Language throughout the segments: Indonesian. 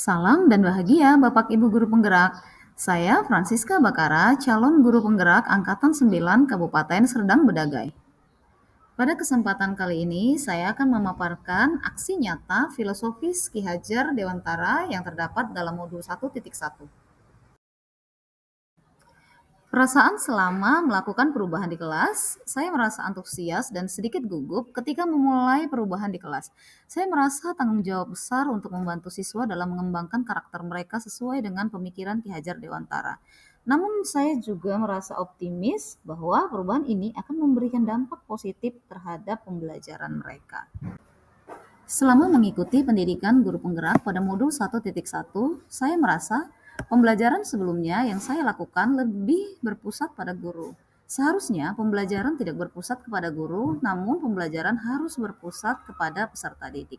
Salam dan bahagia Bapak Ibu Guru Penggerak. Saya Francisca Bakara, calon guru penggerak Angkatan 9 Kabupaten Serdang Bedagai. Pada kesempatan kali ini, saya akan memaparkan aksi nyata filosofis Ki Hajar Dewantara yang terdapat dalam modul 1.1. Perasaan selama melakukan perubahan di kelas, saya merasa antusias dan sedikit gugup ketika memulai perubahan di kelas. Saya merasa tanggung jawab besar untuk membantu siswa dalam mengembangkan karakter mereka sesuai dengan pemikiran Ki Hajar Dewantara. Namun saya juga merasa optimis bahwa perubahan ini akan memberikan dampak positif terhadap pembelajaran mereka. Selama mengikuti pendidikan guru penggerak pada modul 1.1, saya merasa pembelajaran sebelumnya yang saya lakukan lebih berpusat pada guru. Seharusnya pembelajaran tidak berpusat kepada guru, namun pembelajaran harus berpusat kepada peserta didik.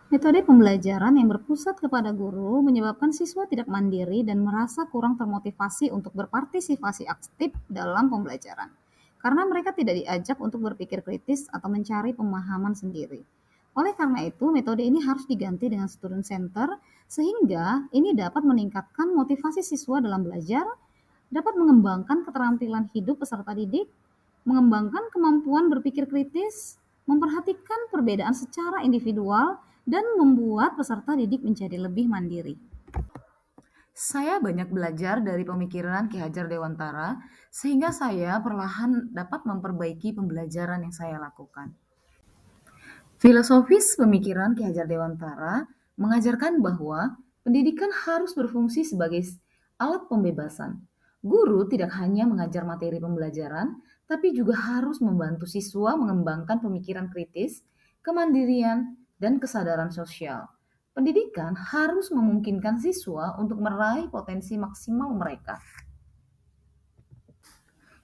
Metode pembelajaran yang berpusat kepada guru menyebabkan siswa tidak mandiri dan merasa kurang termotivasi untuk berpartisipasi aktif dalam pembelajaran, karena mereka tidak diajak untuk berpikir kritis atau mencari pemahaman sendiri. Oleh karena itu, metode ini harus diganti dengan student center, sehingga ini dapat meningkatkan motivasi siswa dalam belajar, dapat mengembangkan keterampilan hidup peserta didik, mengembangkan kemampuan berpikir kritis, memperhatikan perbedaan secara individual, dan membuat peserta didik menjadi lebih mandiri. Saya banyak belajar dari pemikiran Ki Hajar Dewantara, sehingga saya perlahan dapat memperbaiki pembelajaran yang saya lakukan. Filosofis pemikiran Ki Hajar Dewantara mengajarkan bahwa pendidikan harus berfungsi sebagai alat pembebasan. Guru tidak hanya mengajar materi pembelajaran, tapi juga harus membantu siswa mengembangkan pemikiran kritis, kemandirian, dan kesadaran sosial. Pendidikan harus memungkinkan siswa untuk meraih potensi maksimal mereka.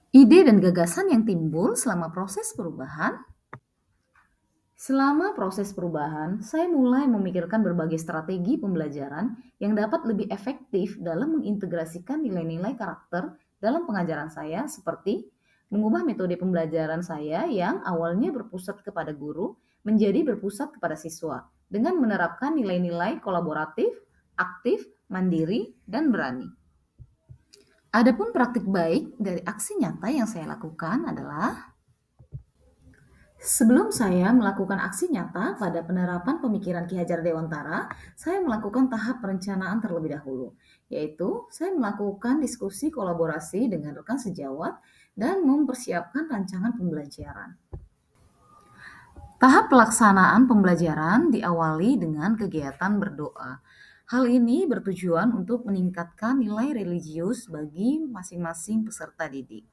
Ide dan gagasan yang timbul selama proses perubahan. Selama proses perubahan, saya mulai memikirkan berbagai strategi pembelajaran yang dapat lebih efektif dalam mengintegrasikan nilai-nilai karakter dalam pengajaran saya, seperti mengubah metode pembelajaran saya yang awalnya berpusat kepada guru menjadi berpusat kepada siswa dengan menerapkan nilai-nilai kolaboratif, aktif, mandiri, dan berani. Adapun praktik baik dari aksi nyata yang saya lakukan adalah sebelum saya melakukan aksi nyata pada penerapan pemikiran Ki Hajar Dewantara, saya melakukan tahap perencanaan terlebih dahulu, yaitu saya melakukan diskusi kolaborasi dengan rekan sejawat dan mempersiapkan rancangan pembelajaran. Tahap pelaksanaan pembelajaran diawali dengan kegiatan berdoa. Hal ini bertujuan untuk meningkatkan nilai religius bagi masing-masing peserta didik.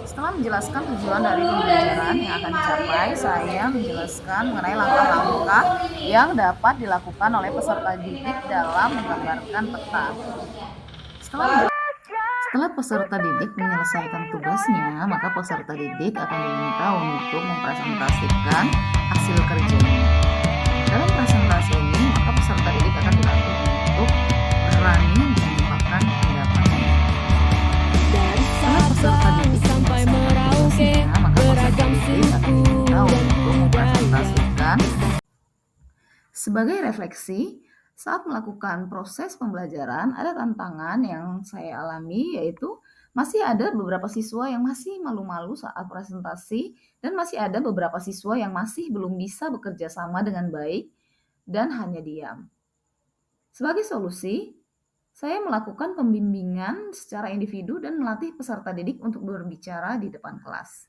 Setelah menjelaskan tujuan dari pembelajaran yang akan dicapai, saya menjelaskan mengenai langkah-langkah yang dapat dilakukan oleh peserta didik dalam menggambarkan peta. Setelah peserta didik menyelesaikan tugasnya, maka peserta didik akan diminta untuk mempresentasikan hasil kerjanya. Dalam presentasi ini, maka peserta didik akan dilatih untuk berani mengungkapkan pendapatnya. Setelah peserta didik menyelesaikan tugasnya, maka peserta didik akan diminta untuk mempresentasikan. Sebagai refleksi, saat melakukan proses pembelajaran, ada tantangan yang saya alami, yaitu masih ada beberapa siswa yang masih malu-malu saat presentasi, dan masih ada beberapa siswa yang masih belum bisa bekerja sama dengan baik dan hanya diam. Sebagai solusi, saya melakukan pembimbingan secara individu dan melatih peserta didik untuk berbicara di depan kelas.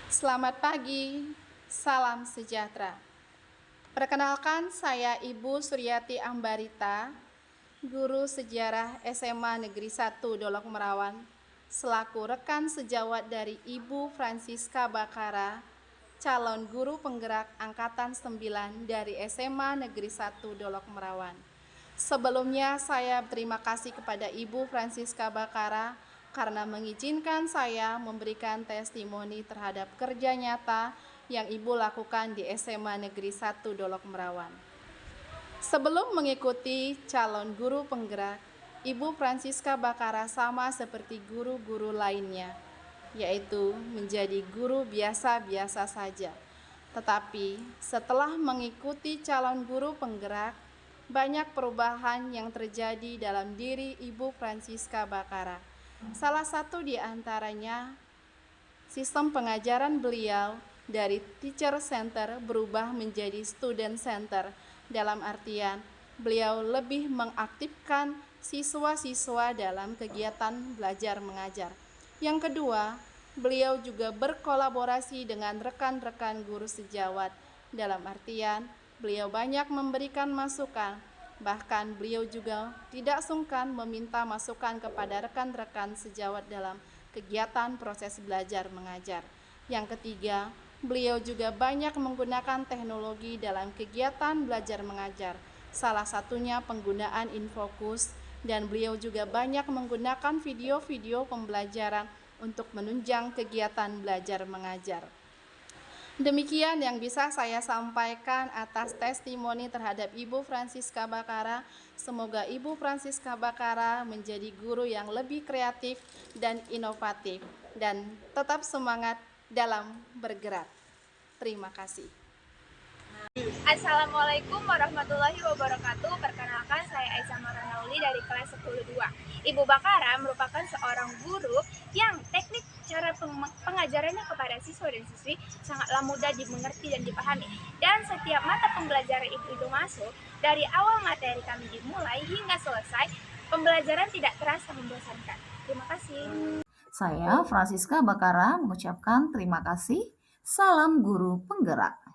Selamat pagi, salam sejahtera. Perkenalkan, saya Ibu Suryati Ambarita, Guru Sejarah SMA Negeri 1 Dolok Merawan, selaku rekan sejawat dari Ibu Francisca Bakara, calon guru penggerak Angkatan 9 dari SMA Negeri 1 Dolok Merawan. Sebelumnya saya berterima kasih kepada Ibu Francisca Bakara karena mengizinkan saya memberikan testimoni terhadap kerja nyata yang Ibu lakukan di SMA Negeri 1 Dolok Merawan. Sebelum mengikuti calon guru penggerak, Ibu Francisca Bakara sama seperti guru-guru lainnya, yaitu menjadi guru biasa-biasa saja. Tetapi setelah mengikuti calon guru penggerak, banyak perubahan yang terjadi dalam diri Ibu Francisca Bakara. Salah satu di antaranya, sistem pengajaran beliau dari teacher center berubah menjadi student center, dalam artian beliau lebih mengaktifkan siswa-siswa dalam kegiatan belajar mengajar. Yang kedua, beliau juga berkolaborasi dengan rekan-rekan guru sejawat, dalam artian beliau banyak memberikan masukan. Bahkan beliau juga tidak sungkan meminta masukan kepada rekan-rekan sejawat dalam kegiatan proses belajar mengajar. Yang ketiga, beliau juga banyak menggunakan teknologi dalam kegiatan belajar mengajar. Salah satunya penggunaan Infocus, dan beliau juga banyak menggunakan video-video pembelajaran untuk menunjang kegiatan belajar mengajar. Demikian yang bisa saya sampaikan atas testimoni terhadap Ibu Francisca Bakara. Semoga Ibu Francisca Bakara menjadi guru yang lebih kreatif dan inovatif, dan tetap semangat dalam bergerak. Terima kasih. Assalamualaikum warahmatullahi wabarakatuh. Perkenalkan, saya Aisyah Maranauli dari kelas 10-2. Ibu Bakara merupakan seorang guru yang teknik cara pengajarannya kepada siswa dan siswi sangatlah mudah dimengerti dan dipahami. Dan setiap mata pembelajaran itu masuk, dari awal materi kami dimulai hingga selesai, pembelajaran tidak terasa membosankan. Terima kasih. Saya Francisca Bakara mengucapkan terima kasih. Salam guru penggerak.